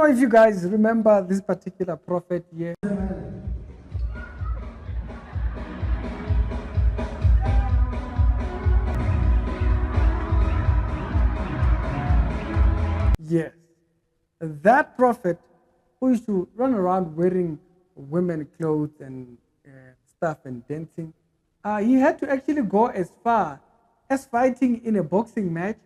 know if you guys remember this particular prophet here. Yes, that prophet who used to run around wearing women clothes and stuff and dancing, he had to actually go as far as fighting in a boxing match.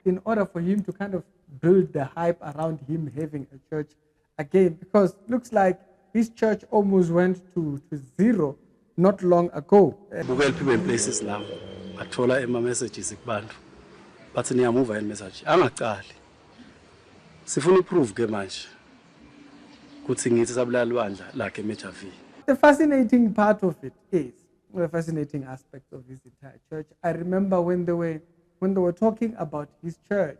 In order for him to kind of build the hype around him having a church again, because looks like his church almost went to zero not long ago. Places now, athola messages kubantu, but niyamuva message angaqali. Sifuna proof ke manje kuthi ngithi sabulala bandla lakhe eMejavi. The fascinating part of it is, the fascinating aspect of his entire church. I remember when they were talking about his church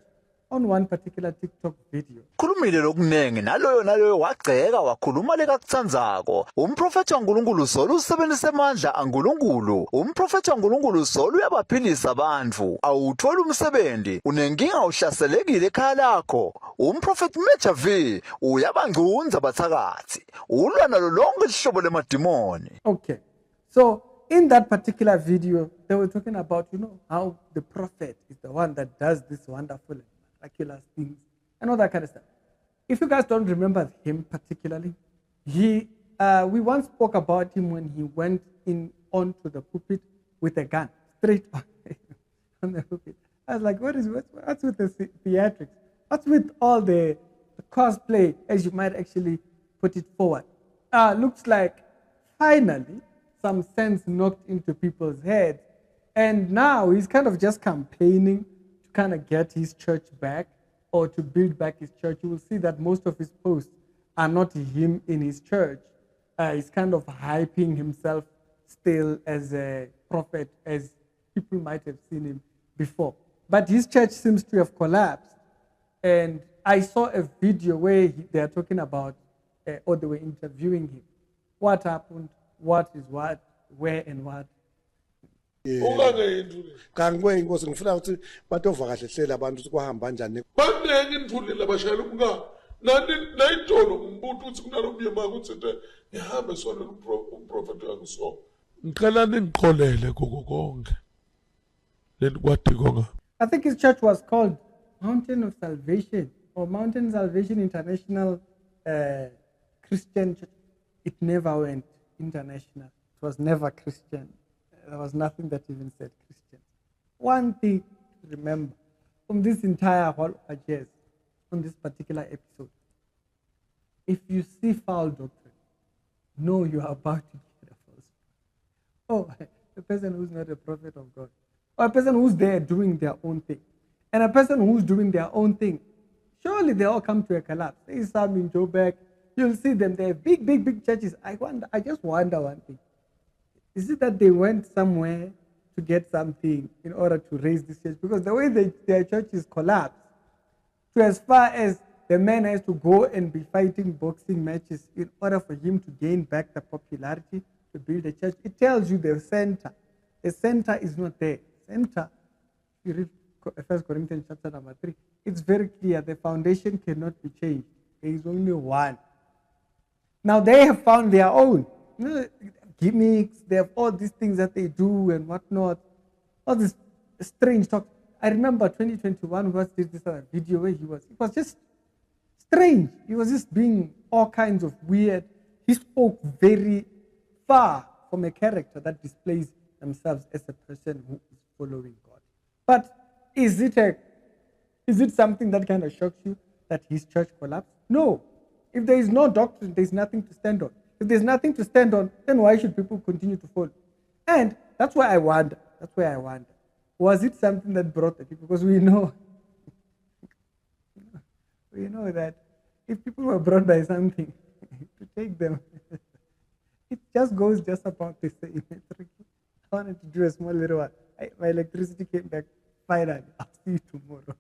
on one particular TikTok video. Khulumile lokunenge naloyo wagceka wakhuluma lekakutsandzako. Umprofeti waNkulunkulu Zolo usebenzisa amandla aNkulunkulu. Umprofeti waNkulunkulu Zolo uyabaphilisa abantu. Awuthola umsebenzi, unenkinga uhlaselekile ekhaya lakho. Umprofeti Mejavi uyabangcunza bathakathi. Ulwa nalo lonke ihlobo lemadimoni. Okay. So in that particular video, they were talking about, how the prophet is the one that does this wonderful and miraculous things and all that kind of stuff. If you guys don't remember him particularly, we once spoke about him when he went onto the pulpit with a gun, straight on the pulpit. I was like, what's with the theatrics? What's with all the cosplay, as you might actually put it forward? Looks like finally some sense knocked into people's heads. And now he's kind of just campaigning to kind of get his church back or to build back his church. You will see that most of his posts are not him in his church. He's kind of hyping himself still as a prophet, as people might have seen him before. But his church seems to have collapsed. And I saw a video where they are talking about, or they were interviewing him. What happened? What is what, where and what. Kangiwe inkosi ngifuna ukuthi batovakahlela abantu ukuthi kwahamba kanjani. Baningi imthulile abashayela umngane. Nayitolo umbutho uthi kunalobuye manje uthi ngihambe sona umprofeti wakuso. Ngicela ningiqolele konke. Lelikwadi konga. I think his church was called Mountain of Salvation or Mountain Salvation International Christian Church. It never went international. It was never Christian. There was nothing that even said Christian. One thing to remember from this entire whole years, on this particular episode, if you see foul doctrine, know you are about to get a false prophet. A person who's not a prophet of God, or a person who's there doing their own thing, and a person who's doing their own thing, surely they all come to a collapse. There is some in Joburg. You'll see them. They have big churches. I just wonder one thing. Is it that they went somewhere to get something in order to raise this church? Because the way their church is collapsed, to as far as the man has to go and be fighting boxing matches in order for him to gain back the popularity to build a church, it tells you the center. The center is not there. Center, if you read 1 Corinthians chapter number 3, it's very clear. The foundation cannot be changed. There is only one. Now they have found their own. Gimmicks, they have all these things that they do and whatnot. All this strange talk. I remember 2021 was this video where it was just strange. He was just being all kinds of weird. He spoke very far from a character that displays themselves as a person who is following God. But is it something that kind of shocks you that his church collapsed? No. If there is no doctrine, there is nothing to stand on. If there's nothing to stand on, then why should people continue to follow? And that's why I wonder. Was it something that brought the people? Because we know that if people were brought by something, to take them. It just goes just about the same. I wanted to do a small little one. My electricity came back finally. I'll see you tomorrow.